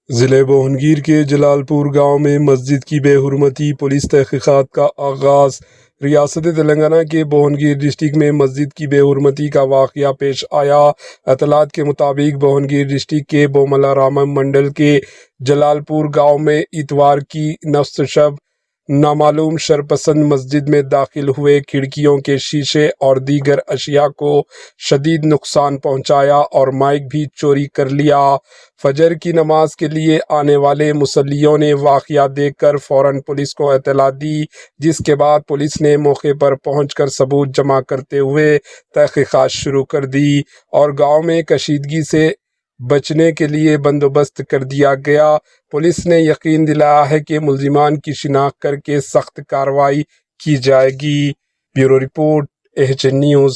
ضلع بہنگیر کے جلال پور گاؤں میں مسجد کی بے حرمتی، پولیس تحقیقات کا آغاز۔ ریاست تلنگانہ کے بہنگیر ڈسٹرکٹ میں مسجد کی بے حرمتی کا واقعہ پیش آیا۔ اطلاعات کے مطابق بہنگیر ڈسٹرکٹ کے بوملا رام منڈل کے جلال پور گاؤں میں اتوار کی نصف شب نامعلوم شرپسند مسجد میں داخل ہوئے، کھڑکیوں کے شیشے اور دیگر اشیاء کو شدید نقصان پہنچایا اور مائک بھی چوری کر لیا۔ فجر کی نماز کے لیے آنے والے مصلیوں نے واقعہ دیکھ کر فوراً پولیس کو اطلاع دی، جس کے بعد پولیس نے موقع پر پہنچ کر ثبوت جمع کرتے ہوئے تحقیقات شروع کر دی اور گاؤں میں کشیدگی سے بچنے کے لیے بندوبست کر دیا گیا۔ پولیس نے یقین دلایا ہے کہ ملزمان کی شناخت کر کے سخت کارروائی کی جائے گی۔ Bureau report, H N news.